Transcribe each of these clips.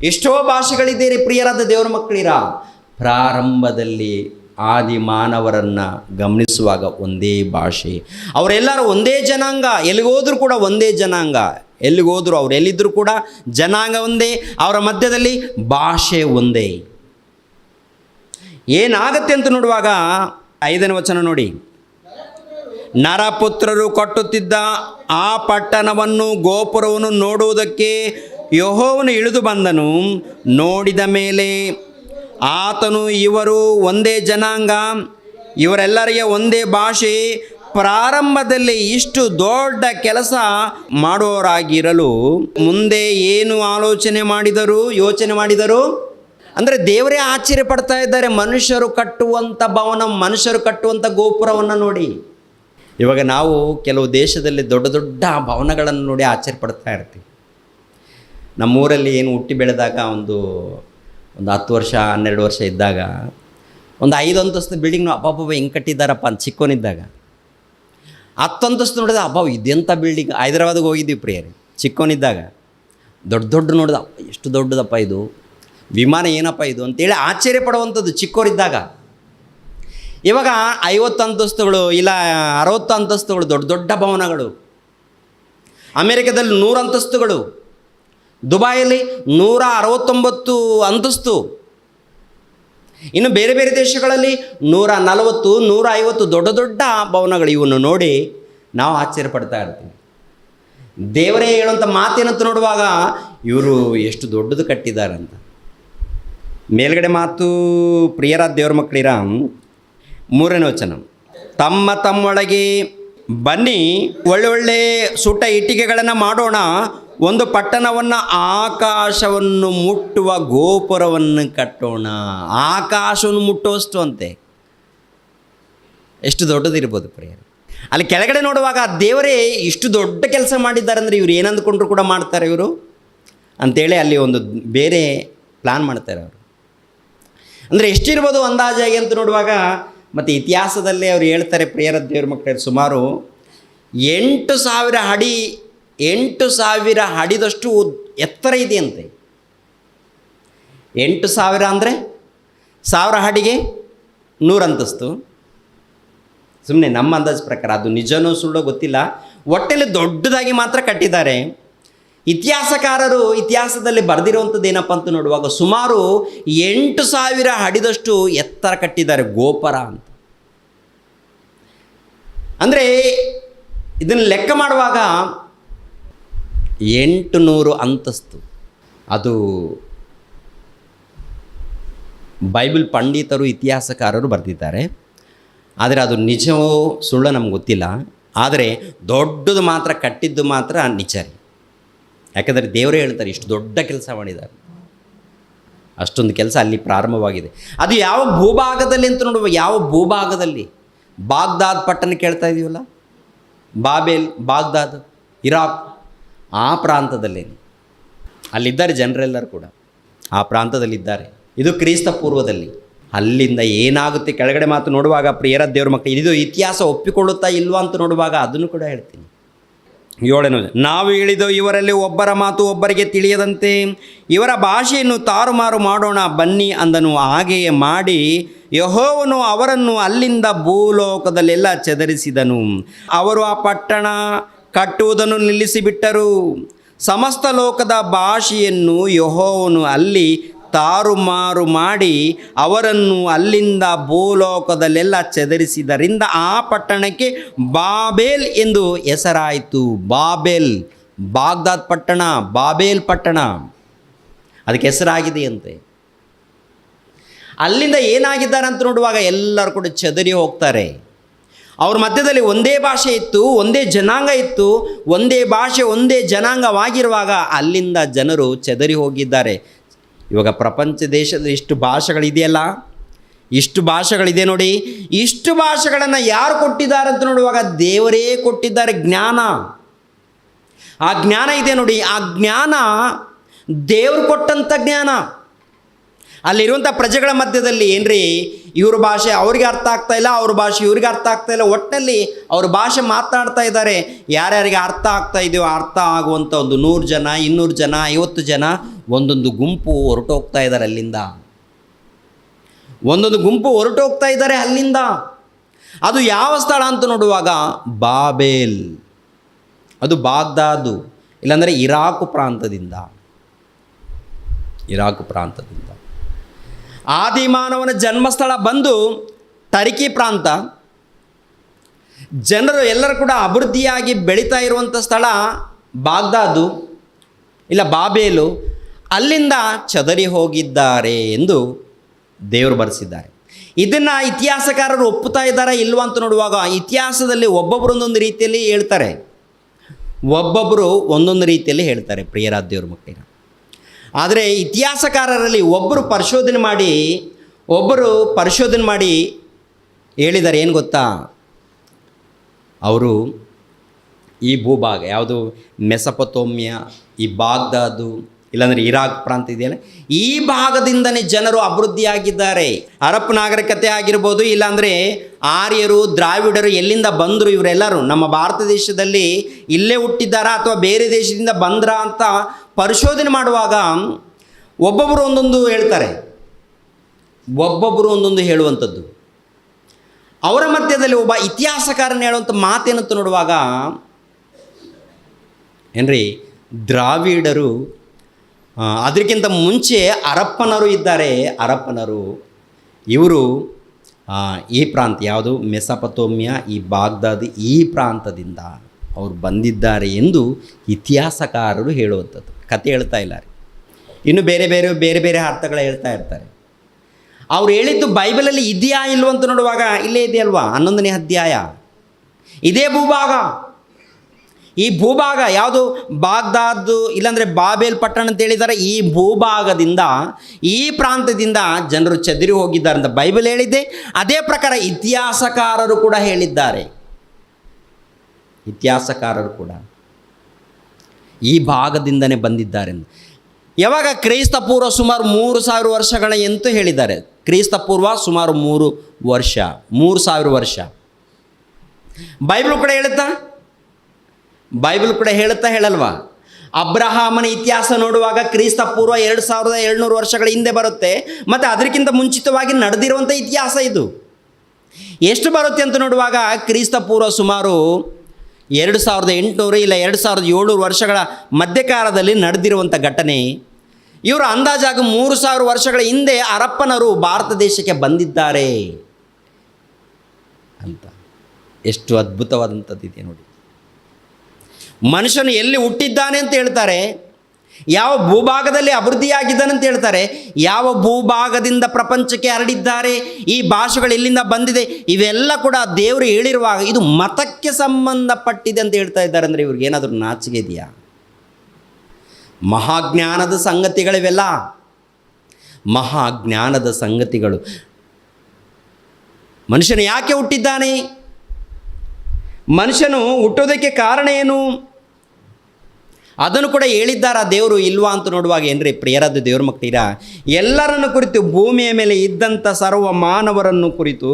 ಎಷ್ಟೋ ಭಾಷೆಗಳಿದ್ದೀರಿ ಪ್ರಿಯರಾದ ದೇವರ ಮಕ್ಕಳಿರ. ಪ್ರಾರಂಭದಲ್ಲಿ ಆದಿ ಮಾನವರನ್ನು ಗಮನಿಸುವಾಗ ಒಂದೇ ಭಾಷೆ, ಅವರೆಲ್ಲರೂ ಒಂದೇ ಜನಾಂಗ, ಎಲ್ಲಿಗೋದ್ರೂ ಕೂಡ ಒಂದೇ ಜನಾಂಗ, ಎಲ್ಲಿಗೋದ್ರು ಅವ್ರು ಎಲ್ಲಿದ್ದರೂ ಕೂಡ ಜನಾಂಗ ಒಂದೇ, ಅವರ ಮಧ್ಯದಲ್ಲಿ ಭಾಷೆ ಒಂದೇ. ಏನಾಗತ್ತೆ ಅಂತ ನೋಡುವಾಗ 5ನೇ ವಚನ ನೋಡಿ. ನರಪುತ್ರರು ಕಟ್ಟುತ್ತಿದ್ದ ಆ ಪಟ್ಟಣವನ್ನು ಗೋಪುರವನ್ನು ನೋಡುವುದಕ್ಕೆ ಯೆಹೋವನು ಇಳಿದು ಬಂದನು. ನೋಡಿದ ಮೇಲೆ ಆತನು, ಇವರು ಒಂದೇ ಜನಾಂಗ, ಇವರೆಲ್ಲರಿಗೆ ಒಂದೇ ಭಾಷೆ, ಪ್ರಾರಂಭದಲ್ಲಿ ಇಷ್ಟು ದೊಡ್ಡ ಕೆಲಸ ಮಾಡುವವರಾಗಿರಲು ಮುಂದೆ ಏನು ಯೋಚನೆ ಮಾಡಿದರು ಅಂದರೆ ದೇವರೇ ಆಶ್ಚರ್ಯ ಪಡ್ತಾ ಇದ್ದಾರೆ. ಮನುಷ್ಯರು ಕಟ್ಟುವಂಥ ಭವನ, ಮನುಷ್ಯರು ಕಟ್ಟುವಂಥ ಗೋಪುರವನ್ನು ನೋಡಿ. ಇವಾಗ ನಾವು ಕೆಲವು ದೇಶದಲ್ಲಿ ದೊಡ್ಡ ದೊಡ್ಡ ಭವನಗಳನ್ನು ನೋಡಿ ಆಶ್ಚರ್ಯ ಪಡ್ತಾ ಇರ್ತೀವಿ. ನಮ್ಮೂರಲ್ಲಿ ಏನು ಹುಟ್ಟಿ ಬೆಳೆದಾಗ ಒಂದು 10 ವರ್ಷ 12 ವರ್ಷ ಇದ್ದಾಗ ಒಂದು 5 ಅಂತಸ್ತು ಬಿಲ್ಡಿಂಗ್ನು ಅಬ್ಬಬ್ಬ ಹೆಂಗೆ ಕಟ್ಟಿದ್ದಾರಪ್ಪ ಅಂತ ಚಿಕ್ಕೋನಿದ್ದಾಗ. 10 ಅಂತಸ್ತು ನೋಡಿದ ಅಬ್ಬ ಇದೆಂಥ ಬಿಲ್ಡಿಂಗ್. ಹೈದರಾಬಾದಿಗೆ ಹೋಗಿದ್ದೀವಿ ಪ್ರಿಯರೇ ಚಿಕ್ಕೋನಿದ್ದಾಗ. ದೊಡ್ಡ ನೋಡಿದ ಎಷ್ಟು ದೊಡ್ಡದಪ್ಪ ಇದು, ವಿಮಾನ ಏನಪ್ಪ ಇದು ಅಂತೇಳಿ ಆಶ್ಚರ್ಯ ಪಡುವಂಥದ್ದು ಚಿಕ್ಕೋರಿದ್ದಾಗ. ಇವಾಗ 50 ಅಂತಸ್ತುಗಳು ಇಲ್ಲ 60 ಅಂತಸ್ತುಗಳು ದೊಡ್ಡ ಭವನಗಳು. ಅಮೇರಿಕಾದಲ್ಲಿ 100 ಅಂತಸ್ತುಗಳು, ದುಬೈಯಲ್ಲಿ 169 ಅಂತಸ್ತು, ಇನ್ನು ಬೇರೆ ಬೇರೆ ದೇಶಗಳಲ್ಲಿ 140 150 ದೊಡ್ಡ ಭವನಗಳು. ಇವನ್ನು ನೋಡಿ ನಾವು ಆಶ್ಚರ್ಯ ಪಡ್ತಾ ಇರ್ತೀವಿ. ದೇವರೇ ಹೇಳುವಂಥ ಮಾತೇನಂತ ನೋಡುವಾಗ ಇವರು ಎಷ್ಟು ದೊಡ್ಡದು ಕಟ್ಟಿದ್ದಾರಂತ. ಮೇಲ್ಗಡೆ ಮಾತು ಪ್ರಿಯರಾದ ದೇವರ ಮಕ್ಕಳಿರ 3ನೇ ವಚನ. ತಮ್ಮೊಳಗೆ ಬನ್ನಿ, ಒಳ್ಳೊಳ್ಳೆ ಸುಟ್ಟ ಇಟ್ಟಿಗೆಗಳನ್ನು ಮಾಡೋಣ, ಒಂದು ಪಟ್ಟಣವನ್ನು ಆಕಾಶವನ್ನು ಮುಟ್ಟುವ ಗೋಪುರವನ್ನು ಕಟ್ಟೋಣ. ಆಕಾಶವನ್ನು ಮುಟ್ಟುವಷ್ಟು ಅಂತೆ. ಎಷ್ಟು ದೊಡ್ಡದಿರ್ಬೋದು ಪ್ರಿಯರೇ. ಅಲ್ಲಿ ಕೆಳಗಡೆ ನೋಡುವಾಗ ದೇವರೇ ಇಷ್ಟು ದೊಡ್ಡ ಕೆಲಸ ಮಾಡಿದ್ದಾರೆ ಅಂದರೆ ಇವರು ಏನಂದುಕೊಂಡ್ರು ಕೂಡ ಮಾಡ್ತಾರೆ ಇವರು ಅಂಥೇಳಿ ಅಲ್ಲಿ ಒಂದು ಬೇರೆ ಪ್ಲ್ಯಾನ್ ಮಾಡ್ತಾರೆ ಅವರು. ಅಂದರೆ ಎಷ್ಟಿರ್ಬೋದು ಅಂದಾಜಾಗಿ ಅಂತ ನೋಡುವಾಗ, ಮತ್ತು ಇತಿಹಾಸದಲ್ಲೇ ಅವರು ಹೇಳ್ತಾರೆ ಪ್ರಿಯರ ದೇವ್ರ ಮಕ್ಕಳು, ಸುಮಾರು 8,000 ಅಡಿದಷ್ಟು ಎತ್ತರ ಇದೆಯಂತೆ. 8,000 ಅಂದರೆ 1000 ಅಡಿಗೆ 100 ಅಂತಸ್ತು. ಸುಮ್ಮನೆ ನಮ್ಮ ಅಂದಾಜು ಪ್ರಕಾರ, ಅದು ನಿಜನೋ ಸುಳ್ಳೋ ಗೊತ್ತಿಲ್ಲ, ಒಟ್ಟಲ್ಲಿ ದೊಡ್ಡದಾಗಿ ಮಾತ್ರ ಕಟ್ಟಿದ್ದಾರೆ. ಇತಿಹಾಸಕಾರರು ಇತಿಹಾಸದಲ್ಲಿ ಬರೆದಿರುವಂಥದ್ದು ಏನಪ್ಪ ಅಂತ ನೋಡುವಾಗ ಸುಮಾರು 8,000 ಅಡಿದಷ್ಟು ಎತ್ತರ ಕಟ್ಟಿದ್ದಾರೆ ಗೋಪುರ ಅಂತ. ಅಂದರೆ ಇದನ್ನು ಲೆಕ್ಕ ಮಾಡುವಾಗ 800 ಅಂತಸ್ತು. ಅದು ಬೈಬಲ್ ಪಂಡಿತರು ಇತಿಹಾಸಕಾರರು ಬರೆದಿದ್ದಾರೆ. ಆದರೆ ಅದು ನಿಜವೋ ಸುಳ್ಳು ನಮ್ಗೆ ಗೊತ್ತಿಲ್ಲ. ಆದರೆ ದೊಡ್ಡದು ಮಾತ್ರ ಕಟ್ಟಿದ್ದು ಮಾತ್ರ ನಿಜ ರೀ. ಯಾಕಂದರೆ ದೇವರೇ ಹೇಳ್ತಾರೆ ಇಷ್ಟು ದೊಡ್ಡ ಕೆಲಸ ಮಾಡಿದ್ದಾರೆ. ಅಷ್ಟೊಂದು ಕೆಲಸ ಅಲ್ಲಿ ಪ್ರಾರಂಭವಾಗಿದೆ. ಅದು ಯಾವ ಭೂಭಾಗದಲ್ಲಿ ಅಂತ ನೋಡುವ, ಯಾವ ಭೂಭಾಗದಲ್ಲಿ? ಬಾಗ್ದಾದ್ ಪಟ್ಟಣ ಕೇಳ್ತಾ ಇದೀವಲ್ಲ, ಬಾಗ್ದಾದ್ ಇರಾಕ್, ಆ ಪ್ರಾಂತದಲ್ಲಿ ಅಲ್ಲಿದ್ದಾರೆ ಜನರೆಲ್ಲರೂ ಕೂಡ ಆ ಪ್ರಾಂತದಲ್ಲಿದ್ದಾರೆ. ಇದು ಕ್ರಿಸ್ತ ಪೂರ್ವದಲ್ಲಿ. ಅಲ್ಲಿಂದ ಏನಾಗುತ್ತೆ ಕೆಳಗಡೆ ಮಾತು ನೋಡುವಾಗ ಪ್ರಿಯರ ದೇವ್ರ ಮಕ್ಕಳು, ಇದು ಇತಿಹಾಸ ಒಪ್ಪಿಕೊಳ್ಳುತ್ತಾ ಇಲ್ವಾ ಅಂತ ನೋಡುವಾಗ ಅದನ್ನು ಕೂಡ ಹೇಳ್ತೀನಿ. 7ನೇ, ನಾವು ಇಳಿದು ಇವರಲ್ಲಿ ಒಬ್ಬರ ಮಾತು ಒಬ್ಬರಿಗೆ ತಿಳಿಯದಂತೆ ಇವರ ಭಾಷೆಯನ್ನು ತಾರುಮಾರು ಮಾಡೋಣ ಬನ್ನಿ ಅಂದನು. ಹಾಗೆಯೇ ಮಾಡಿ ಯೆಹೋವನು ಅವರನ್ನು ಅಲ್ಲಿಂದ ಭೂಲೋಕದಲ್ಲೆಲ್ಲ ಚದರಿಸಿದನು. ಅವರು ಆ ಪಟ್ಟಣ ಕಟ್ಟುವುದನ್ನು ನಿಲ್ಲಿಸಿಬಿಟ್ಟರು. ಸಮಸ್ತ ಲೋಕದ ಭಾಷೆಯನ್ನು ಯೆಹೋವನು ಅಲ್ಲಿ ತಾರುಮಾರು ಮಾಡಿ ಅವರನ್ನು ಅಲ್ಲಿಂದ ಭೂಲೋಕದಲ್ಲೆಲ್ಲ ಚದರಿಸಿದರಿಂದ ಆ ಪಟ್ಟಣಕ್ಕೆ ಬಾಬೇಲ್ ಎಂದು ಹೆಸರಾಯಿತು. ಬಾಬೇಲ್, ಬಾಗ್ದಾದ್ ಪಟ್ಟಣ, ಬಾಬೇಲ್ ಪಟ್ಟಣ, ಅದಕ್ಕೆ ಹೆಸರಾಗಿದೆಯಂತೆ. ಅಲ್ಲಿಂದ ಏನಾಗಿದ್ದಾರೆ ಅಂತ ನೋಡುವಾಗ ಎಲ್ಲರೂ ಕೂಡ ಚದರಿ ಹೋಗ್ತಾರೆ. ಅವ್ರ ಮಧ್ಯದಲ್ಲಿ ಒಂದೇ ಭಾಷೆ ಇತ್ತು, ಒಂದೇ ಜನಾಂಗ ಇತ್ತು. ಒಂದೇ ಭಾಷೆ ಒಂದೇ ಜನಾಂಗವಾಗಿರುವಾಗ ಅಲ್ಲಿಂದ ಜನರು ಚದರಿ ಹೋಗಿದ್ದಾರೆ. ಇವಾಗ ಪ್ರಪಂಚ ದೇಶದಲ್ಲಿ ಇಷ್ಟು ಭಾಷೆಗಳಿದೆಯಲ್ಲ, ಇಷ್ಟು ಭಾಷೆಗಳಿದೆ ನೋಡಿ. ಇಷ್ಟು ಭಾಷೆಗಳನ್ನು ಯಾರು ಕೊಟ್ಟಿದ್ದಾರೆ ಅಂತ ನೋಡುವಾಗ ದೇವರೇ ಕೊಟ್ಟಿದ್ದಾರೆ. ಜ್ಞಾನ, ಆ ಜ್ಞಾನ ಇದೆ ನೋಡಿ. ಆ ಜ್ಞಾನ ದೇವರು ಕೊಟ್ಟಂಥ ಜ್ಞಾನ. ಅಲ್ಲಿರುವಂಥ ಪ್ರಜೆಗಳ ಮಧ್ಯದಲ್ಲಿ ಏನ್ರಿ ಇವ್ರ ಭಾಷೆ ಅವ್ರಿಗೆ ಅರ್ಥ ಆಗ್ತಾ ಇಲ್ಲ, ಅವ್ರ ಭಾಷೆ ಇವ್ರಿಗೆ ಅರ್ಥ ಆಗ್ತಾ ಇಲ್ಲ, ಒಟ್ಟಿನಲ್ಲಿ ಅವ್ರ ಭಾಷೆ ಮಾತನಾಡ್ತಾ ಇದ್ದಾರೆ. ಯಾರ್ಯಾರಿಗೆ ಅರ್ಥ ಆಗ್ತಾ ಇದೆಯೋ ಅರ್ಥ ಆಗುವಂಥ ಒಂದು 100 ಜನ, 200 ಜನ, 50 ಜನ ಒಂದೊಂದು ಗುಂಪು ಹೊರಟೋಗ್ತಾ ಇದ್ದಾರೆ ಅಲ್ಲಿಂದ. ಒಂದೊಂದು ಗುಂಪು ಹೊರಟೋಗ್ತಾ ಇದ್ದಾರೆ ಅಲ್ಲಿಂದ. ಅದು ಯಾವ ಸ್ಥಳ ಅಂತ ನೋಡುವಾಗ ಬಾಬೇಲ್, ಅದು ಬಾಗ್ದಾದು, ಇಲ್ಲಾಂದರೆ ಇರಾಕು ಪ್ರಾಂತದಿಂದ. ಆದಿಮಾನವನ ಜನ್ಮಸ್ಥಳ ಬಂದು ಟರ್ಕಿ ಪ್ರಾಂತ. ಜನರು ಎಲ್ಲರೂ ಕೂಡ ಅಭಿವೃದ್ಧಿಯಾಗಿ ಬೆಳೀತಾ ಇರುವಂಥ ಸ್ಥಳ ಬಾಗ್ದಾದು ಇಲ್ಲ ಬಾಬೇಲು. ಅಲ್ಲಿಂದ ಚದರಿ ಹೋಗಿದ್ದಾರೆ ಎಂದು ದೇವರು ಬರೆಸಿದ್ದಾರೆ. ಇದನ್ನು ಇತಿಹಾಸಕಾರರು ಒಪ್ಪುತ್ತಾ ಇದ್ದಾರಾ ಇಲ್ವಾ ಅಂತ ನೋಡುವಾಗ ಇತಿಹಾಸದಲ್ಲಿ ಒಬ್ಬೊಬ್ಬರು ಒಂದೊಂದು ರೀತಿಯಲ್ಲಿ ಹೇಳ್ತಾರೆ, ಒಬ್ಬೊಬ್ಬರು ಒಂದೊಂದು ರೀತಿಯಲ್ಲಿ ಹೇಳ್ತಾರೆ ಪ್ರಿಯರಾದ ದೇವ್ರ ಮಕ್ಕಳಿಗೆ. ಆದರೆ ಇತಿಹಾಸಕಾರರಲ್ಲಿ ಒಬ್ಬರು ಪರಿಶೋಧನೆ ಮಾಡಿ ಹೇಳಿದ್ದಾರೆ. ಏನು ಗೊತ್ತಾ, ಅವರು ಈ ಭೂಭಾಗ ಯಾವುದು ಮೆಸಪತೋಮ್ಯ, ಈ ಬಾಗ್ದಾದು ಇಲ್ಲಾಂದರೆ ಇರಾಕ್ ಪ್ರಾಂತ ಇದೆಯಲ್ಲ, ಈ ಭಾಗದಿಂದನೇ ಜನರು ಅಭಿವೃದ್ಧಿಯಾಗಿದ್ದಾರೆ. ಹರಪ್ಪ ನಾಗರಿಕತೆ ಆಗಿರ್ಬೋದು, ಇಲ್ಲಾಂದರೆ ಆರ್ಯರು, ದ್ರಾವಿಡರು ಎಲ್ಲಿಂದ ಬಂದರು ಇವರೆಲ್ಲರೂ ನಮ್ಮ ಭಾರತ ದೇಶದಲ್ಲಿ ಇಲ್ಲೇ ಹುಟ್ಟಿದ್ದಾರಾ ಅಥವಾ ಬೇರೆ ದೇಶದಿಂದ ಬಂದ್ರಾ ಅಂತ ಪರಿಶೋಧನೆ ಮಾಡುವಾಗ ಒಬ್ಬೊಬ್ಬರು ಒಂದೊಂದು ಹೇಳ್ತಾರೆ, ಒಬ್ಬೊಬ್ಬರು ಒಂದೊಂದು ಹೇಳುವಂಥದ್ದು. ಅವರ ಮಧ್ಯದಲ್ಲಿ ಒಬ್ಬ ಇತಿಹಾಸಕಾರನ ಹೇಳುವಂಥ ಮಾತೇನಂತ ನೋಡುವಾಗ ಏನ್ರಿ, ದ್ರಾವಿಡರು, ಅದಕ್ಕಿಂತ ಮುಂಚೆ ಹರಪ್ಪನರು ಇದ್ದಾರೆ. ಹರಪ್ಪನರು ಇವರು ಈ ಪ್ರಾಂತ ಯಾವುದು ಮೆಸಪತೋಮ್ಯ, ಈ ಬಾಗ್ದಾದ್, ಈ ಪ್ರಾಂತದಿಂದ ಅವರು ಬಂದಿದ್ದಾರೆ ಎಂದು ಇತಿಹಾಸಕಾರರು ಹೇಳುವಂಥದ್ದು. ಕತೆ ಹೇಳ್ತಾ ಇಲ್ಲ ರೀ, ಇನ್ನು ಬೇರೆ ಬೇರೆ ಅರ್ಥಗಳು ಹೇಳ್ತಾ ಇರ್ತಾರೆ. ಅವ್ರು ಹೇಳಿದ್ದು ಬೈಬಲಲ್ಲಿ ಇದೆಯಾ ಇಲ್ವ ಅಂತ ನೋಡುವಾಗ ಇಲ್ಲೇ ಇದೆಯಲ್ವಾ 11ನೇ ಅಧ್ಯಾಯ. ಇದೇ ಭೂಭಾಗ, ಈ ಭೂಭಾಗ ಯಾವುದು ಬಾಗ್ದಾದ್ ಇಲ್ಲಾಂದರೆ ಬಾಬೇಲ್ ಪಟ್ಟಣ ಅಂತ ಹೇಳಿದ್ದಾರೆ. ಈ ಭೂಭಾಗದಿಂದ, ಈ ಪ್ರಾಂತದಿಂದ ಜನರು ಚದರಿ ಹೋಗಿದ್ದಾರೆ ಅಂತ ಬೈಬಲ್ ಹೇಳಿದ್ದೆ. ಅದೇ ಪ್ರಕಾರ ಇತಿಹಾಸಕಾರರು ಕೂಡ ಹೇಳಿದ್ದಾರೆ. ಇತಿಹಾಸಕಾರರು ಕೂಡ ಈ ಭಾಗದಿಂದನೇ ಬಂದಿದ್ದಾರೆ. ಯಾವಾಗ ಕ್ರೈಸ್ತ ಪೂರ್ವ ಸುಮಾರು 3000 ವರ್ಷಗಳ ಎಂತೂ ಹೇಳಿದ್ದಾರೆ. ಕ್ರೈಸ್ತ ಪೂರ್ವ ಸುಮಾರು 3000 ವರ್ಷ. ಬೈಬಲ್ ಕೂಡ ಹೇಳುತ್ತಾ ಹೇಳಲ್ವಾ? ಅಬ್ರಹಾಮನ ಇತಿಹಾಸ ನೋಡುವಾಗ ಕ್ರಿಸ್ತ ಪೂರ್ವ 2700 ವರ್ಷಗಳ ಹಿಂದೆ ಬರುತ್ತೆ. ಮತ್ತು ಅದಕ್ಕಿಂತ ಮುಂಚಿತವಾಗಿ ನಡೆದಿರುವಂಥ ಇತಿಹಾಸ ಇದು. ಎಷ್ಟು ಬರುತ್ತೆ ಅಂತ ನೋಡುವಾಗ ಕ್ರಿಸ್ತ ಪೂರ್ವ ಸುಮಾರು 2800 ಇಲ್ಲ 2700 ವರ್ಷಗಳ ಮಧ್ಯಕಾಲದಲ್ಲಿ ನಡೆದಿರುವಂಥ ಘಟನೆ. ಇವರು ಅಂದಾಜಾಗಿ 3000 ವರ್ಷಗಳ ಹಿಂದೆ ಹರಪ್ಪನರು ಭಾರತ ದೇಶಕ್ಕೆ ಬಂದಿದ್ದಾರೆ ಅಂತ. ಎಷ್ಟು ಅದ್ಭುತವಾದಂಥದ್ದು ಇದೆ ನೋಡಿ. ಮನುಷ್ಯನು ಎಲ್ಲಿ ಹುಟ್ಟಿದ್ದಾನೆ ಅಂತ ಹೇಳ್ತಾರೆ, ಯಾವ ಭೂಭಾಗದಲ್ಲಿ ಅಭಿವೃದ್ಧಿಯಾಗಿದ್ದಾನೆ ಅಂತ ಹೇಳ್ತಾರೆ, ಯಾವ ಭೂಭಾಗದಿಂದ ಪ್ರಪಂಚಕ್ಕೆ ಹರಡಿದ್ದಾರೆ, ಈ ಭಾಷೆಗಳು ಎಲ್ಲಿಂದ ಬಂದಿದೆ, ಇವೆಲ್ಲ ಕೂಡ ದೇವರು ಹೇಳಿರುವಾಗ ಇದು ಮತಕ್ಕೆ ಸಂಬಂಧಪಟ್ಟಿದೆ ಅಂತ ಹೇಳ್ತಾ ಇದ್ದಾರೆ. ಅಂದರೆ ಇವ್ರಿಗೆ ಏನಾದರೂ ನಾಚಿಕೆ ಇದೆಯಾ? ಮಹಾಜ್ಞಾನದ ಸಂಗತಿಗಳಿವೆಲ್ಲ, ಮಹಾಜ್ಞಾನದ ಸಂಗತಿಗಳು. ಮನುಷ್ಯನು ಯಾಕೆ ಹುಟ್ಟಿದ್ದಾನೆ, ಮನುಷ್ಯನು ಹುಟ್ಟೋದಕ್ಕೆ ಕಾರಣ ಏನು, ಅದನ್ನು ಕೂಡ ಹೇಳಿದ್ದಾರ ದೇವರು ಇಲ್ವಾ ಅಂತ ನೋಡುವಾಗ ಏನ್ರಿ ಪ್ರಿಯರಾದ ದೇವ್ರ ಮಕ್ಕಳಿರ, ಎಲ್ಲರನ್ನು ಕುರಿತು, ಭೂಮಿಯ ಮೇಲೆ ಇದ್ದಂಥ ಸರ್ವ ಮಾನವರನ್ನು ಕುರಿತು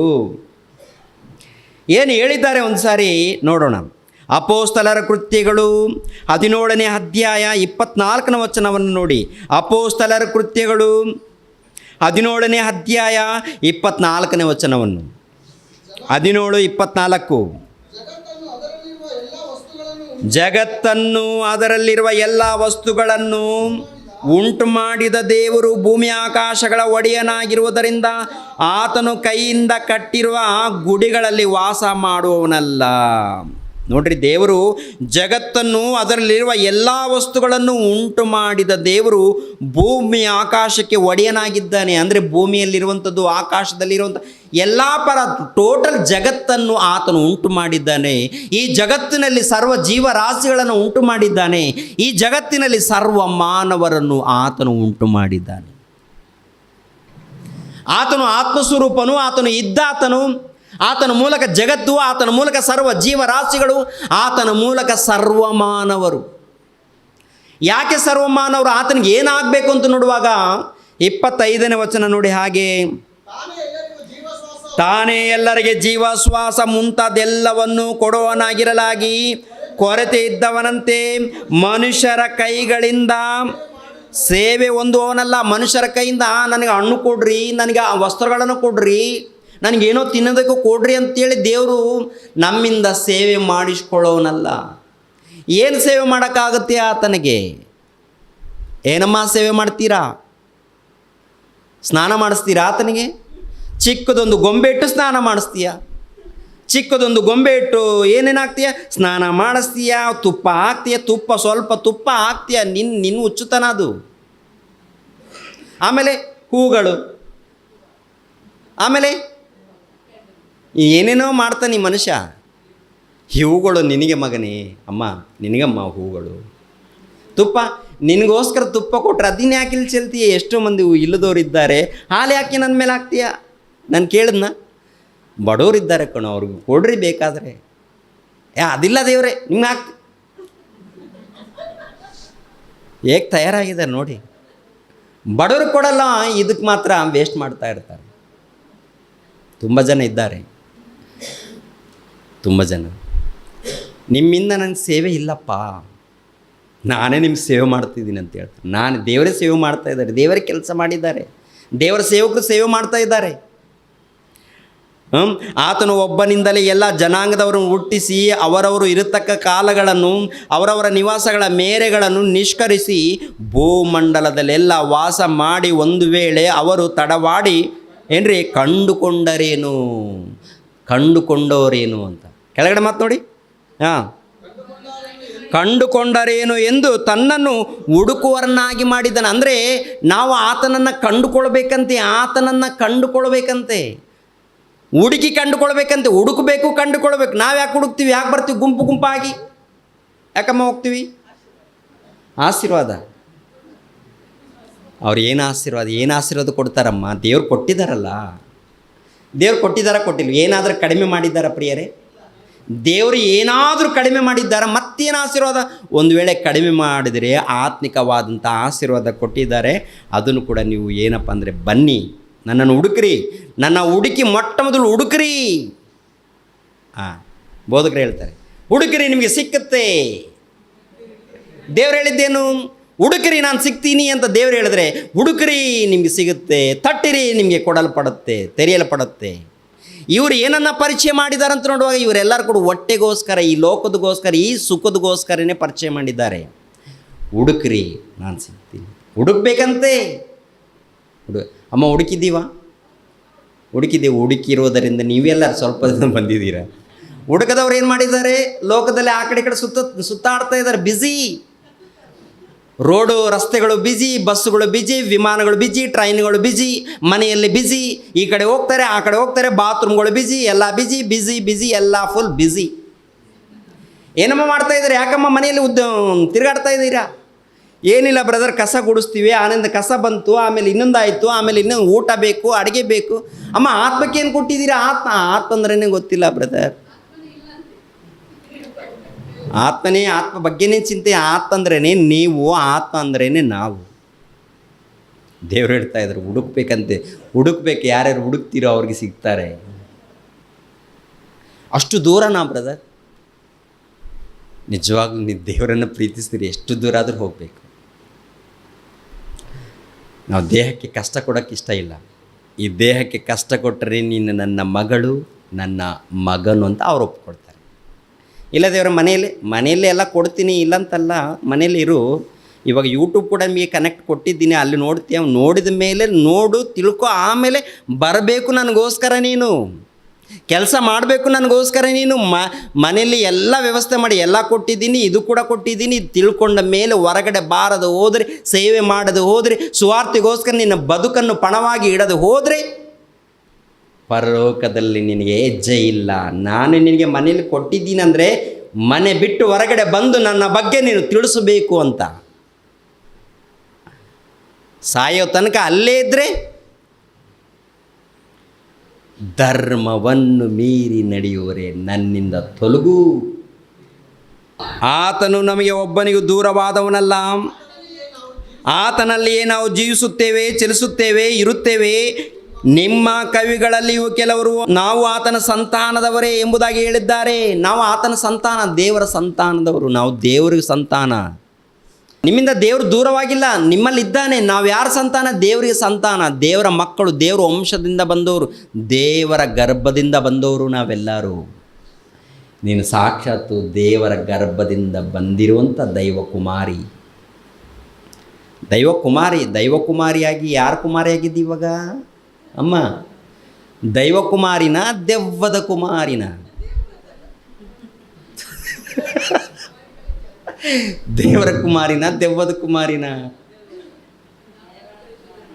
ಏನು ಹೇಳಿದ್ದಾರೆ ಒಂದು ಸಾರಿ ನೋಡೋಣ. ಅಪೋಸ್ತಲರ ಕೃತ್ಯಗಳು 17ನೇ ಅಧ್ಯಾಯ 24ನೇ ವಚನವನ್ನು ನೋಡಿ. ಅಪೋಸ್ತಲರ ಕೃತ್ಯಗಳು 17ನೇ ಅಧ್ಯಾಯ 24ನೇ ವಚನವನ್ನು. 17:24. ಜಗತ್ತನ್ನು ಅದರಲ್ಲಿರುವ ಎಲ್ಲ ವಸ್ತುಗಳನ್ನು ಉಂಟು ಮಾಡಿದ ದೇವರು ಭೂಮಿ ಆಕಾಶಗಳ ಒಡೆಯನಾಗಿರುವುದರಿಂದ ಆತನು ಕೈಯಿಂದ ಕಟ್ಟಿರುವ ಗುಡಿಗಳಲ್ಲಿ ವಾಸ ಮಾಡುವವನಲ್ಲ. ನೋಡ್ರಿ, ದೇವರು ಜಗತ್ತನ್ನು ಅದರಲ್ಲಿರುವ ಎಲ್ಲ ವಸ್ತುಗಳನ್ನು ಉಂಟು ಮಾಡಿದ ದೇವರು ಭೂಮಿ ಆಕಾಶಕ್ಕೆ ಒಡೆಯನಾಗಿದ್ದಾನೆ. ಅಂದರೆ ಭೂಮಿಯಲ್ಲಿರುವಂಥದ್ದು, ಆಕಾಶದಲ್ಲಿರುವಂಥ ಎಲ್ಲ ಟೋಟಲ್ ಜಗತ್ತನ್ನು ಆತನು ಉಂಟು ಮಾಡಿದ್ದಾನೆ. ಈ ಜಗತ್ತಿನಲ್ಲಿ ಸರ್ವ ಜೀವರಾಶಿಗಳನ್ನು ಉಂಟು ಮಾಡಿದ್ದಾನೆ. ಈ ಜಗತ್ತಿನಲ್ಲಿ ಸರ್ವ ಮಾನವರನ್ನು ಆತನು ಉಂಟು ಮಾಡಿದ್ದಾನೆ. ಆತನು ಆತ್ಮಸ್ವರೂಪನು, ಆತನು ಇದ್ದಾತನು. ಆತನ ಮೂಲಕ ಜಗತ್ತು, ಆತನ ಮೂಲಕ ಸರ್ವ ಜೀವರಾಶಿಗಳು, ಆತನ ಮೂಲಕ ಸರ್ವ ಮಾನವರು. ಯಾಕೆ ಸರ್ವ ಮಾನವರು? ಆತನಿಗೆ ಏನಾಗಬೇಕು ಅಂತ ನೋಡುವಾಗ 25ನೇ ವಚನ ನೋಡಿ, ಹಾಗೆ ತಾನೇ ಎಲ್ಲರಿಗೆ ಜೀವ ಶ್ವಾಸ ಮುಂತಾದೆಲ್ಲವನ್ನು ಕೊಡುವವನಾಗಿರಲಾಗಿ ಕೊರತೆ ಇದ್ದವನಂತೆ ಮನುಷ್ಯರ ಕೈಗಳಿಂದ ಸೇವೆ ಹೊಂದುವವನಲ್ಲ. ಮನುಷ್ಯರ ಕೈಯಿಂದ ನನಗೆ ಹಣ್ಣು ಕೊಡ್ರಿ, ನನಗೆ ಆ ವಸ್ತ್ರಗಳನ್ನು ಕೊಡ್ರಿ, ನನಗೇನೋ ತಿನ್ನೋದಕ್ಕೂ ಕೊಡ್ರಿ ಅಂತೇಳಿ ದೇವರು ನಮ್ಮಿಂದ ಸೇವೆ ಮಾಡಿಸ್ಕೊಳ್ಳೋನಲ್ಲ. ಏನು ಸೇವೆ ಮಾಡೋಕ್ಕಾಗುತ್ತೆ ಆತನಿಗೆ? ಏನಮ್ಮ ಸೇವೆ ಮಾಡ್ತೀರಾ? ಸ್ನಾನ ಮಾಡಿಸ್ತೀರಾ ಆತನಿಗೆ? ಚಿಕ್ಕದೊಂದು ಗೊಂಬೆ ಇಟ್ಟು ಸ್ನಾನ ಮಾಡಿಸ್ತೀಯ, ಚಿಕ್ಕದೊಂದು ಗೊಂಬೆ ಇಟ್ಟು ಏನೇನಾಗ್ತೀಯ? ಸ್ನಾನ ಮಾಡಿಸ್ತೀಯ, ತುಪ್ಪ ಹಾಕ್ತೀಯ, ಸ್ವಲ್ಪ ತುಪ್ಪ ಹಾಕ್ತೀಯ. ನಿನ್ನ ಹುಚ್ಚುತನ ಅದು. ಆಮೇಲೆ ಹೂಗಳು, ಆಮೇಲೆ ಏನೇನೋ ಮಾಡ್ತಾನೆ ಈ ಮನುಷ್ಯ. ಹೂಗಳು ನಿನಗೆ ಮಗನೇ, ಅಮ್ಮ ನಿನಗಮ್ಮ ಹೂಗಳು. ತುಪ್ಪ ನಿನಗೋಸ್ಕರ ತುಪ್ಪ ಕೊಟ್ಟರೆ ಅದನ್ನ ಯಾಕೆ ಇಲ್ಲಿ ಚೆಲ್ತೀಯ? ಎಷ್ಟೋ ಮಂದಿ ಇಲ್ಲದವ್ರು ಇದ್ದಾರೆ, ಹಾಲು ಯಾಕೆ ನನ್ನ ಮೇಲೆ ಹಾಕ್ತೀಯ? ನಾನು ಕೇಳಿದ್ನ, ಬಡವರಿದ್ದಾರೆ ಕಣೋ, ಅವ್ರಿಗೆ ಕೊಡ್ರಿ ಬೇಕಾದರೆ. ಅದಿಲ್ಲ ದೇವ್ರೆ ನಿಮ್ಗೆ ಹಾಕ್ತಿ. ಹೇಗೆ ತಯಾರಾಗಿದ್ದಾರೆ ನೋಡಿ. ಬಡವ್ರು ಕೊಡಲ್ಲ, ಇದಕ್ಕೆ ಮಾತ್ರ ವೇಸ್ಟ್ ಮಾಡ್ತಾ ಇರ್ತಾರೆ. ತುಂಬ ಜನ ಇದ್ದಾರೆ, ತುಂಬ ಜನ. ನಿಮ್ಮಿಂದ ನನಗೆ ಸೇವೆ ಇಲ್ಲಪ್ಪ, ನಾನೇ ನಿಮ್ಗೆ ಸೇವೆ ಮಾಡ್ತಿದ್ದೀನಿ ಅಂತ ಹೇಳ್ತಾರೆ. ನಾನು ದೇವರೇ ಸೇವೆ ಮಾಡ್ತಾ ಇದ್ದಾರೆ, ದೇವರೇ ಕೆಲಸ ಮಾಡಿದ್ದಾರೆ, ದೇವರ ಸೇವಕರು ಸೇವೆ ಮಾಡ್ತಾ ಇದ್ದಾರೆ. ಆತನು ಒಬ್ಬನಿಂದಲೇ ಎಲ್ಲ ಜನಾಂಗದವರನ್ನು ಹುಟ್ಟಿಸಿ ಅವರವರು ಇರತಕ್ಕ ಕಾಲಗಳನ್ನು ಅವರವರ ನಿವಾಸಗಳ ಮೇರೆಗಳನ್ನು ನಿಷ್ಕರಿಸಿ ಭೂಮಂಡಲದಲ್ಲೆಲ್ಲ ವಾಸ ಮಾಡಿ ಒಂದು ವೇಳೆ ಅವರು ತಡವಾಡಿ ಏನ್ರಿ ಕಂಡುಕೊಂಡವರೇನು ಅಂತ ಕೆಳಗಡೆ ಮಾತು ನೋಡಿ. ಕಂಡುಕೊಂಡರೇನು ಎಂದು ತನ್ನನ್ನು ಹುಡುಕುವರನ್ನಾಗಿ ಮಾಡಿದ್ದಾನೆ. ಅಂದರೆ ನಾವು ಆತನನ್ನು ಕಂಡುಕೊಳ್ಬೇಕಂತೆ, ಹುಡುಕಿ ಕಂಡುಕೊಳ್ಬೇಕಂತೆ. ಕಂಡುಕೊಳ್ಬೇಕು. ನಾವು ಯಾಕೆ ಹುಡುಕ್ತೀವಿ? ಯಾಕೆ ಬರ್ತೀವಿ ಗುಂಪಾಗಿ? ಯಾಕಮ್ಮ ಹೋಗ್ತೀವಿ? ಆಶೀರ್ವಾದ. ಅವ್ರು ಏನು ಆಶೀರ್ವಾದ ಕೊಡ್ತಾರಮ್ಮ? ದೇವ್ರು ಕೊಟ್ಟಿದ್ದಾರಲ್ಲ. ದೇವ್ರು ಕೊಟ್ಟಿಲ್ಲ, ಏನಾದರೂ ಕಡಿಮೆ ಮಾಡಿದ್ದಾರ ಪ್ರಿಯರೇ? ದೇವರು ಏನಾದರೂ ಕಡಿಮೆ ಮಾಡಿದ್ದಾರ? ಮತ್ತೇನು ಆಶೀರ್ವಾದ? ಒಂದು ವೇಳೆ ಕಡಿಮೆ ಮಾಡಿದರೆ ಆತ್ಮಿಕವಾದಂಥ ಆಶೀರ್ವಾದ ಕೊಟ್ಟಿದ್ದಾರೆ. ಅದನ್ನು ಕೂಡ ನೀವು ಏನಪ್ಪ ಅಂದರೆ, ಬನ್ನಿ ನನ್ನನ್ನು ಹುಡುಕ್ರಿ, ನನ್ನ ಹುಡುಕಿ ಮೊಟ್ಟ ಮೊದಲು ಹುಡುಕ್ರಿ. ಬೋಧಕರು ಹೇಳ್ತಾರೆ, ಹುಡುಕ್ರಿ ನಿಮಗೆ ಸಿಕ್ಕುತ್ತೆ. ದೇವ್ರು ಹೇಳಿದ್ದೇನು? ಹುಡುಕ್ರಿ ನಾನು ಸಿಗ್ತೀನಿ ಅಂತ ದೇವ್ರು ಹೇಳಿದ್ರೆ, ಹುಡುಕ್ರಿ ನಿಮಗೆ ಸಿಗುತ್ತೆ, ತಟ್ಟಿರಿ ನಿಮಗೆ ಕೊಡಲ್ಪಡುತ್ತೆ, ತೆರೆಯಲ್ಪಡುತ್ತೆ. ಇವರು ಏನನ್ನ ಪರಿಚಯ ಮಾಡಿದ್ದಾರೆ ಅಂತ ನೋಡುವಾಗ ಇವರೆಲ್ಲರೂ ಕೂಡ ಹೊಟ್ಟೆಗೋಸ್ಕರ, ಈ ಲೋಕದಗೋಸ್ಕರ, ಈ ಸುಖದಗೋಸ್ಕರನೇ ಪರಿಚಯ ಮಾಡಿದ್ದಾರೆ. ಹುಡುಕ್ರಿ ನಾನು ಸಿಗ್ತೀನಿ. ಹುಡುಕ್ಬೇಕಂತೆ. ಅಮ್ಮ ಹುಡುಕಿದ್ದೀವಾ? ಹುಡುಕಿರೋದರಿಂದ ನೀವೆಲ್ಲರೂ ಸ್ವಲ್ಪ ಜನ ಬಂದಿದ್ದೀರಾ. ಹುಡುಕದವ್ರು ಏನು ಮಾಡಿದ್ದಾರೆ? ಲೋಕದಲ್ಲಿ ಆ ಕಡೆ ಸುತ್ತಾಡ್ತಾ ಇದ್ದಾರೆ. ಬ್ಯುಸಿ. ರೋಡು ರಸ್ತೆಗಳು ಬ್ಯುಸಿ, ಬಸ್ಸುಗಳು ಬ್ಯುಸಿ, ವಿಮಾನಗಳು ಬ್ಯುಸಿ, ಟ್ರೈನ್ಗಳು ಬ್ಯುಸಿ, ಮನೆಯಲ್ಲಿ ಬ್ಯುಸಿ, ಈ ಕಡೆ ಹೋಗ್ತಾರೆ ಆ ಕಡೆ ಹೋಗ್ತಾರೆ, ಬಾತ್ರೂಮ್ಗಳು ಬ್ಯುಸಿ, ಎಲ್ಲ ಬ್ಯುಸಿ, ಎಲ್ಲ ಫುಲ್ ಬ್ಯುಸಿ. ಏನಮ್ಮ ಮಾಡ್ತಾ ಇದ್ದೀರಾ? ಯಾಕಮ್ಮ ಮನೆಯಲ್ಲಿ ತಿರುಗಾಡ್ತಾ ಇದ್ದೀರಾ? ಏನಿಲ್ಲ ಬ್ರದರ್, ಕಸ ಗುಡಿಸ್ತೀವಿ, ಆನಂದ ಕಸ ಬಂತು, ಆಮೇಲೆ ಇನ್ನೊಂದಾಯಿತು, ಆಮೇಲೆ ಇನ್ನೊಂದು ಊಟ ಬೇಕು, ಅಡುಗೆ ಬೇಕು. ಅಮ್ಮ ಆತ್ಮಕ್ಕೆ ಏನು ಕೊಟ್ಟಿದ್ದೀರಾ? ಆತ್ಮ ಅಂದ್ರೇ ಗೊತ್ತಿಲ್ಲ ಬ್ರದರ್. ಆತ್ಮನೇ, ಆತ್ಮ ಬಗ್ಗೆನೇ ಚಿಂತೆ. ಆತ್ಮ ಅಂದ್ರೇ ನೀವು, ಆತ್ಮ ಅಂದ್ರೇ ನಾವು. ದೇವ್ರು ಹೇಳ್ತಾ ಇದ್ರು ಹುಡುಕ್ಬೇಕಂತೆ. ಹುಡುಕ್ಬೇಕು, ಯಾರ್ಯಾರು ಹುಡುಕ್ತೀರೋ ಅವ್ರಿಗೆ ಸಿಗ್ತಾರೆ. ಅಷ್ಟು ದೂರನಾ ಬ್ರದರ್? ನಿಜವಾಗ್ಲೂ ನೀವು ದೇವರನ್ನು ಪ್ರೀತಿಸ್ತೀರಿ, ಎಷ್ಟು ದೂರ ಆದರೂ ಹೋಗಬೇಕು. ನಾವು ದೇಹಕ್ಕೆ ಕಷ್ಟ ಕೊಡೋಕ್ಕೆ ಇಷ್ಟ ಇಲ್ಲ. ಈ ದೇಹಕ್ಕೆ ಕಷ್ಟ ಕೊಟ್ಟರೆ ನೀನು ನನ್ನ ಮಗಳು, ನನ್ನ ಮಗನು ಅಂತ ಅವ್ರು ಒಪ್ಕೊಳ್ತಾರೆ. ಇಲ್ಲ ದೇವರ ಮನೆಯಲ್ಲಿ ಎಲ್ಲ ಕೊಡ್ತೀನಿ ಇಲ್ಲಂತಲ್ಲ, ಮನೇಲಿ ಇರು. ಇವಾಗ ಯೂಟ್ಯೂಬ್ ಕೂಡ ನಿಮಗೆ ಕನೆಕ್ಟ್ ಕೊಟ್ಟಿದ್ದೀನಿ, ಅಲ್ಲಿ ನೋಡ್ತೀಯ. ನೋಡಿದ ಮೇಲೆ ತಿಳ್ಕೊ. ಆಮೇಲೆ ಬರಬೇಕು ನನಗೋಸ್ಕರ, ನೀನು ಕೆಲಸ ಮಾಡಬೇಕು ನನಗೋಸ್ಕರ. ನೀನು ಮನೆಯಲ್ಲಿ ಎಲ್ಲ ವ್ಯವಸ್ಥೆ ಮಾಡಿ ಎಲ್ಲ ಕೊಟ್ಟಿದ್ದೀನಿ, ಇದು ಕೂಡ ಕೊಟ್ಟಿದ್ದೀನಿ. ತಿಳ್ಕೊಂಡ ಮೇಲೆ ಹೊರಗಡೆ ಬಾರದು ಹೋದರೆ, ಸೇವೆ ಮಾಡದು ಹೋದರೆ, ಸುವಾರ್ತೆಗೋಸ್ಕರ ನಿನ್ನ ಬದುಕನ್ನು ಪಣವಾಗಿ ಇಡದು ಹೋದರೆ ಪರಲೋಕದಲ್ಲಿ ನಿನಗೆ ಹೆಜ್ಜೆ ಇಲ್ಲ. ನಾನು ನಿನಗೆ ಮನೇಲಿ ಕೊಟ್ಟಿದ್ದೀನಿ ಅಂದರೆ ಮನೆ ಬಿಟ್ಟು ಹೊರಗಡೆ ಬಂದು ನನ್ನ ಬಗ್ಗೆ ನೀನು ತಿಳಿಸಬೇಕು ಅಂತ. ಸಾಯೋ ತನಕ ಅಲ್ಲೇ ಇದ್ದರೆ ಧರ್ಮವನ್ನು ಮೀರಿ ನಡೆಯುವರೆ ನನ್ನಿಂದ ತೊಲಗು. ಆತನು ನಮಗೆ ಒಬ್ಬನಿಗೂ ದೂರವಾದವನಲ್ಲ. ಆತನಲ್ಲಿಯೇ ನಾವು ಜೀವಿಸುತ್ತೇವೆ, ಚಲಿಸುತ್ತೇವೆ, ಇರುತ್ತೇವೆ. ನಿಮ್ಮ ಕವಿಗಳಲ್ಲಿಯೂ ಕೆಲವರು ನಾವು ಆತನ ಸಂತಾನದವರೇ ಎಂಬುದಾಗಿ ಹೇಳಿದ್ದಾರೆ. ನಾವು ಆತನ ಸಂತಾನ, ದೇವರ ಸಂತಾನದವರು, ನಾವು ದೇವರಿಗೆ ಸಂತಾನ. ನಿಮ್ಮಿಂದ ದೇವರು ದೂರವಾಗಿಲ್ಲ, ನಿಮ್ಮಲ್ಲಿದ್ದಾನೆ. ನಾವು ಯಾರ ಸಂತಾನ? ದೇವರಿಗೆ ಸಂತಾನ, ದೇವರ ಮಕ್ಕಳು, ದೇವರ ವಂಶದಿಂದ ಬಂದವರು, ದೇವರ ಗರ್ಭದಿಂದ ಬಂದವರು ನಾವೆಲ್ಲರೂ. ನೀನು ಸಾಕ್ಷಾತ್ತು ದೇವರ ಗರ್ಭದಿಂದ ಬಂದಿರುವಂಥ ದೈವಕುಮಾರಿ. ದೈವಕುಮಾರಿಯಾಗಿ ಯಾರ ಕುಮಾರಿಯಾಗಿದ್ದು ಇವಾಗ ಅಮ್ಮ? ದೈವಕುಮಾರಿನ, ದೆವ್ವದ ಕುಮಾರಿನ? ದೇವರ ಕುಮಾರಿನ, ದೆವ್ವದ ಕುಮಾರಿನ?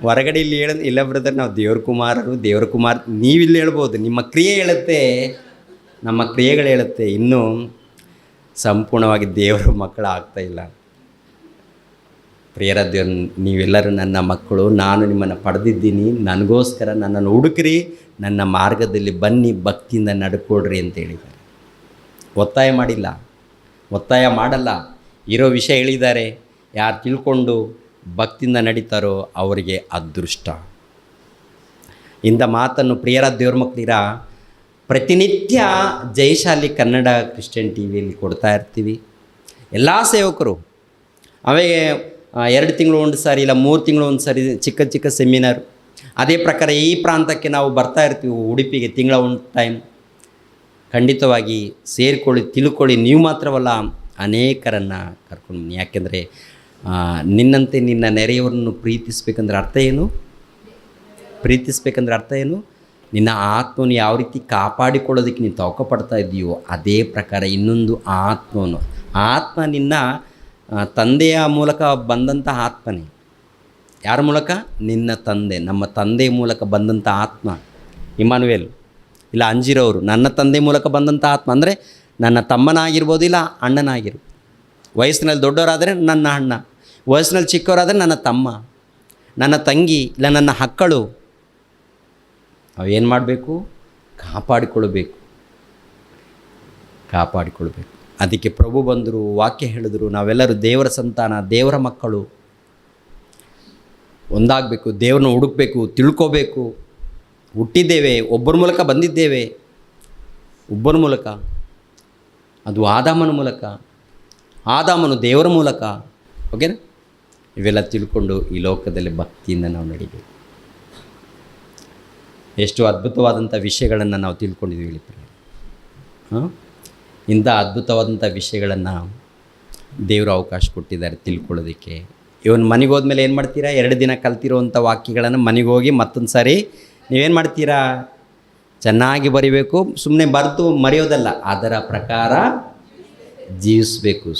ಹೊರಗಡೆ ಇಲ್ಲಿ ಇಲ್ಲ ಬ್ರದರ್, ನಾವು ದೇವ್ರ ಕುಮಾರರು, ದೇವ್ರ ಕುಮಾರ್. ನೀವಿಲ್ಲಿ ಹೇಳ್ಬೋದು, ನಿಮ್ಮ ಕ್ರಿಯೆ ಹೇಳುತ್ತೆ, ನಮ್ಮ ಕ್ರಿಯೆಗಳು ಹೇಳುತ್ತೆ ಇನ್ನೂ ಸಂಪೂರ್ಣವಾಗಿ ದೇವರ ಮಕ್ಕಳು ಆಗ್ತಾಯಿಲ್ಲ. ಪ್ರಿಯರ ದೇವ್ರು, ನೀವೆಲ್ಲರೂ ನನ್ನ ಮಕ್ಕಳು, ನಾನು ನಿಮ್ಮನ್ನು ಪಡೆದಿದ್ದೀನಿ, ನನಗೋಸ್ಕರ ನನ್ನನ್ನು ಹುಡುಕ್ರಿ, ನನ್ನ ಮಾರ್ಗದಲ್ಲಿ ಬನ್ನಿ, ಭಕ್ತಿಯಿಂದ ನಡ್ಕೊಡ್ರಿ ಅಂತ ಹೇಳಿದ್ದಾರೆ. ಒತ್ತಾಯ ಮಾಡಿಲ್ಲ, ಒತ್ತಾಯ ಮಾಡಲ್ಲ, ಇರೋ ವಿಷಯ ಹೇಳಿದ್ದಾರೆ. ಯಾರು ತಿಳ್ಕೊಂಡು ಭಕ್ತಿಯಿಂದ ನಡೀತಾರೋ ಅವರಿಗೆ ಅದೃಷ್ಟ. ಇಂಥ ಮಾತನ್ನು ಪ್ರಿಯರ ದೇವ್ರ ಮಕ್ಕಳಿರ ಪ್ರತಿನಿತ್ಯ ಜಯಶಾಲಿ ಕನ್ನಡ ಕ್ರಿಶ್ಚಿಯನ್ ಟಿ ವಿಯಲ್ಲಿ ಕೊಡ್ತಾ ಇರ್ತೀವಿ. ಎಲ್ಲ ಸೇವಕರು ಅವಾಗೆ 2 ತಿಂಗಳು ಒಂದು ಸಾರಿ, ಇಲ್ಲ 3 ತಿಂಗಳು ಒಂದು ಸಾರಿ ಚಿಕ್ಕ ಚಿಕ್ಕ ಸೆಮಿನಾರ್. ಅದೇ ಪ್ರಕಾರ ಈ ಪ್ರಾಂತಕ್ಕೆ ನಾವು ಬರ್ತಾ ಇರ್ತೀವಿ, ಉಡುಪಿಗೆ ತಿಂಗಳ ಒಂದು ಟೈಮ್. ಖಂಡಿತವಾಗಿ ಸೇರಿಕೊಳ್ಳಿ, ತಿಳ್ಕೊಳ್ಳಿ. ನೀವು ಮಾತ್ರವಲ್ಲ, ಅನೇಕರನ್ನು ಕರ್ಕೊಂಡು ಬನ್ನಿ. ಯಾಕೆಂದರೆ ನಿನ್ನಂತೆ ನಿನ್ನ ನೆರೆಯವರನ್ನು ಪ್ರೀತಿಸ್ಬೇಕಂದ್ರೆ ಅರ್ಥ ಏನು? ಪ್ರೀತಿಸ್ಬೇಕಂದ್ರೆ ಅರ್ಥ ಏನು? ನಿನ್ನ ಆತ್ಮವನ್ನು ಯಾವ ರೀತಿ ಕಾಪಾಡಿಕೊಳ್ಳೋದಕ್ಕೆ ನೀನು ತವಕ ಪಡ್ತಾ ಇದೆಯೋ ಅದೇ ಪ್ರಕಾರ ಇನ್ನೊಂದು ಆತ್ಮ ನಿನ್ನ ತಂದೆಯ ಮೂಲಕ ಬಂದಂಥ ಆತ್ಮನೇ. ಯಾರ ಮೂಲಕ? ನಿನ್ನ ತಂದೆ, ನಮ್ಮ ತಂದೆಯ ಮೂಲಕ ಬಂದಂಥ ಆತ್ಮ ಇಮ್ಮಾನುವೇಲ್, ಇಲ್ಲ ಅಂಜಿರೋರು. ನನ್ನ ತಂದೆ ಮೂಲಕ ಬಂದಂಥ ಆತ್ಮ ಅಂದರೆ ನನ್ನ ತಮ್ಮನಾಗಿರ್ಬೋದು, ಇಲ್ಲ ಅಣ್ಣನಾಗಿರ್ಬೋದು. ವಯಸ್ಸಿನಲ್ಲಿ ದೊಡ್ಡವರಾದರೆ ನನ್ನ ಅಣ್ಣ, ವಯಸ್ಸಿನಲ್ಲಿ ಚಿಕ್ಕವರಾದರೆ ನನ್ನ ತಮ್ಮ, ನನ್ನ ತಂಗಿ, ಇಲ್ಲ ನನ್ನ ಮಕ್ಕಳು. ಅವೇನು ಮಾಡಬೇಕು? ಕಾಪಾಡಿಕೊಳ್ಬೇಕು. ಅದಕ್ಕೆ ಪ್ರಭು ಬಂದರು, ವಾಕ್ಯ ಹೇಳಿದ್ರು, ನಾವೆಲ್ಲರೂ ದೇವರ ಸಂತಾನ, ದೇವರ ಮಕ್ಕಳು. ಒಂದಾಗಬೇಕು, ದೇವ್ರನ್ನ ಹುಡುಕಬೇಕು, ತಿಳ್ಕೋಬೇಕು. ಹುಟ್ಟಿದ್ದೇವೆ, ಒಬ್ಬರ ಮೂಲಕ ಬಂದಿದ್ದೇವೆ, ಒಬ್ಬರ ಮೂಲಕ. ಅದು ಆದಾಮನ ಮೂಲಕ, ಆದಾಮನು ದೇವರ ಮೂಲಕ. ಓಕೆನಾ? ಇವೆಲ್ಲ ತಿಳ್ಕೊಂಡು ಈ ಲೋಕದಲ್ಲಿ ಭಕ್ತಿಯಿಂದ ನಾವು ನಡಿಬೇಕು. ಎಷ್ಟು ಅದ್ಭುತವಾದಂಥ ವಿಷಯಗಳನ್ನು ನಾವು ತಿಳ್ಕೊಂಡಿದ್ದೀವಿ ಹೇಳಿ. ಇಂಥ ಅದ್ಭುತವಾದಂಥ ವಿಷಯಗಳನ್ನು ದೇವರು ಅವಕಾಶ ಕೊಟ್ಟಿದ್ದಾರೆ ತಿಳ್ಕೊಳ್ಳೋದಕ್ಕೆ. ಇವನು ಮನೆಗೆ ಹೋದ್ಮೇಲೆ ಏನು ಮಾಡ್ತೀರಾ? 2 ದಿನ ಕಲ್ತಿರೋವಂಥ ವಾಕ್ಯಗಳನ್ನು ಮನೆಗೆ ಹೋಗಿ ಮತ್ತೊಂದು ಸಾರಿ ನೀವೇನು ಮಾಡ್ತೀರಾ? ಚೆನ್ನಾಗಿ ಬರಿಬೇಕು. ಸುಮ್ಮನೆ ಬರೆದು ಮರೆಯೋದಲ್ಲ, ಅದರ ಪ್ರಕಾರ ಜೀವಿಸಬೇಕು.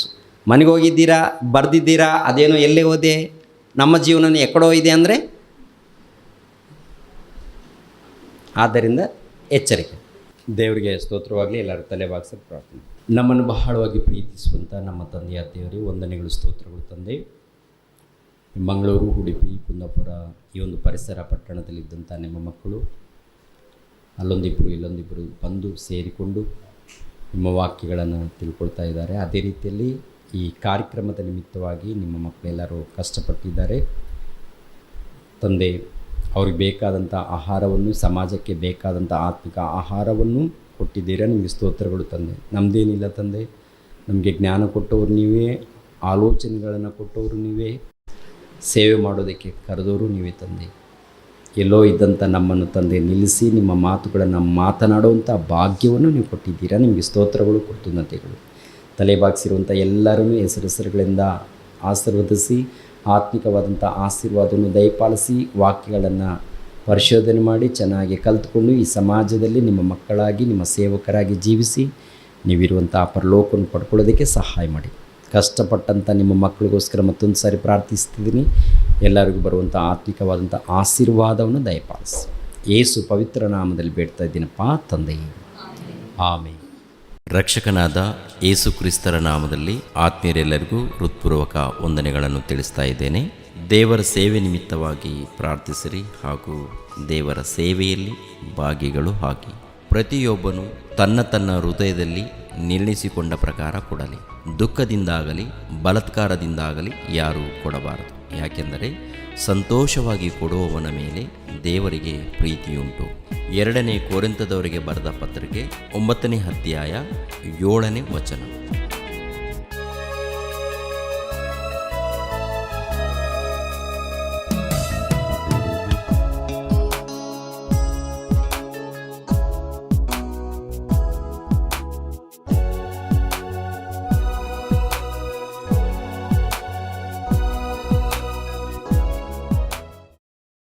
ಮನೆಗೆ ಹೋಗಿದ್ದೀರಾ, ಬರೆದಿದ್ದೀರಾ, ಅದೇನೋ ಎಲ್ಲೇ ಹೋದೆ, ನಮ್ಮ ಜೀವನ ಎಕ್ಕಡೋ ಇದೆ ಅಂದರೆ. ಆದ್ದರಿಂದ ಎಚ್ಚರಿಕೆ. ದೇವರಿಗೆ ಸ್ತೋತ್ರವಾಗಲಿ. ಎಲ್ಲರೂ ತಲೆ ಬಾಗಿಸಿ ಪ್ರಾರ್ಥನೆ. ನಮ್ಮನ್ನು ಬಹಳವಾಗಿ ಪ್ರೀತಿಸುವಂಥ ನಮ್ಮ ತಂದೆಯ ದೇವರೇ, ವಂದನೆಗಳು, ಸ್ತೋತ್ರಗಳು ತಂದೆ. ಮಂಗಳೂರು, ಉಡುಪಿ, ಕುಂದಾಪುರ ಈ ಒಂದು ಪರಿಸರ ಪಟ್ಟಣದಲ್ಲಿದ್ದಂಥ ನಿಮ್ಮ ಮಕ್ಕಳು ಅಲ್ಲೊಂದಿಬ್ಬರು ಇಲ್ಲೊಂದಿಬ್ಬರು ಬಂದು ಸೇರಿಕೊಂಡು ನಿಮ್ಮ ವಾಕ್ಯಗಳನ್ನು ತಿಳ್ಕೊಳ್ತಾ ಇದ್ದಾರೆ. ಅದೇ ರೀತಿಯಲ್ಲಿ ಈ ಕಾರ್ಯಕ್ರಮದ ನಿಮಿತ್ತವಾಗಿ ನಿಮ್ಮ ಮಕ್ಕಳೆಲ್ಲರೂ ಕಷ್ಟಪಟ್ಟಿದ್ದಾರೆ ತಂದೆ. ಅವ್ರಿಗೆ ಬೇಕಾದಂಥ ಆಹಾರವನ್ನು, ಸಮಾಜಕ್ಕೆ ಬೇಕಾದಂಥ ಆತ್ಮಿಕ ಆಹಾರವನ್ನು ಕೊಟ್ಟಿದ್ದೀರಾ. ನಿಮಗೆ ಸ್ತೋತ್ರಗಳು ತಂದೆ. ನಮ್ಮದೇನಿಲ್ಲ ತಂದೆ, ನಮಗೆ ಜ್ಞಾನ ಕೊಟ್ಟವರು ನೀವೇ, ಆಲೋಚನೆಗಳನ್ನು ಕೊಟ್ಟವರು ನೀವೇ, ಸೇವೆ ಮಾಡೋದಕ್ಕೆ ಕರೆದವರು ನೀವೇ ತಂದೆ. ಎಲ್ಲೋ ಇದ್ದಂಥ ನಮ್ಮನ್ನು ತಂದೆ ನಿಲ್ಲಿಸಿ ನಿಮ್ಮ ಮಾತುಗಳನ್ನು ಮಾತನಾಡುವಂಥ ಭಾಗ್ಯವನ್ನು ನೀವು ಕೊಟ್ಟಿದ್ದೀರಾ. ನಿಮಗೆ ಸ್ತೋತ್ರಗಳು, ಕೃತಜ್ಞತೆಗಳು. ತಲೆಬಾಗಿಸಿರುವಂಥ ಎಲ್ಲರೂ ಹೆಸರುಗಳಿಂದ ಆಶೀರ್ವದಿಸಿ, ಆತ್ಮಿಕವಾದಂಥ ಆಶೀರ್ವಾದವನ್ನು ದಯಪಾಲಿಸಿ, ವಾಕ್ಯಗಳನ್ನು ಪರಿಶೋಧನೆ ಮಾಡಿ ಚೆನ್ನಾಗಿ ಕಲಿತುಕೊಂಡು ಈ ಸಮಾಜದಲ್ಲಿ ನಿಮ್ಮ ಮಕ್ಕಳಾಗಿ, ನಿಮ್ಮ ಸೇವಕರಾಗಿ ಜೀವಿಸಿ ನೀವಿರುವಂಥ ಪರಲೋಕವನ್ನು ಪಡ್ಕೊಳ್ಳೋದಕ್ಕೆ ಸಹಾಯ ಮಾಡಿ. ಕಷ್ಟಪಟ್ಟಂಥ ನಿಮ್ಮ ಮಕ್ಕಳಿಗೋಸ್ಕರ ಮತ್ತೊಂದು ಸಾರಿ ಪ್ರಾರ್ಥಿಸ್ತಿದ್ದೀನಿ. ಎಲ್ಲರಿಗೂ ಬರುವಂಥ ಆತ್ಮಿಕವಾದಂಥ ಆಶೀರ್ವಾದವನ್ನು ದಯಪಾಲಿಸಿ ಯೇಸು ಪವಿತ್ರ ನಾಮದಲ್ಲಿ ಬೇಡ್ತಾ ಇದ್ದೀನಪ್ಪ ತಂದೆಯೇ, ಆಮೆನ್. ರಕ್ಷಕನಾದ ಯೇಸು ಕ್ರಿಸ್ತರ ನಾಮದಲ್ಲಿ ಆತ್ಮೀಯರೆಲ್ಲರಿಗೂ ಹೃತ್ಪೂರ್ವಕ ವಂದನೆಗಳನ್ನು ತಿಳಿಸ್ತಾ ಇದ್ದೇನೆ. ದೇವರ ಸೇವೆ ನಿಮಿತ್ತವಾಗಿ ಪ್ರಾರ್ಥಿಸಿರಿ ಹಾಗೂ ದೇವರ ಸೇವೆಯಲ್ಲಿ ಭಾಗಿಗಳು ಆಗಿ. ಪ್ರತಿಯೊಬ್ಬನು ತನ್ನ ಹೃದಯದಲ್ಲಿ ನಿರ್ಣಯಿಸಿಕೊಂಡ ಪ್ರಕಾರ ಕೊಡಲಿ. ದುಃಖದಿಂದಾಗಲಿ ಬಲಾತ್ಕಾರದಿಂದಾಗಲಿ ಯಾರೂ ಕೊಡಬಾರದು. ಯಾಕೆಂದರೆ ಸಂತೋಷವಾಗಿ ಕೊಡುವವನ ಮೇಲೆ ದೇವರಿಗೆ ಪ್ರೀತಿಯುಂಟು. 2 ಕೊರಿಂಥದವರಿಗೆ ಬರೆದ ಪತ್ರಿಕೆ 9ನೇ ಅಧ್ಯಾಯ 7ನೇ ವಚನ.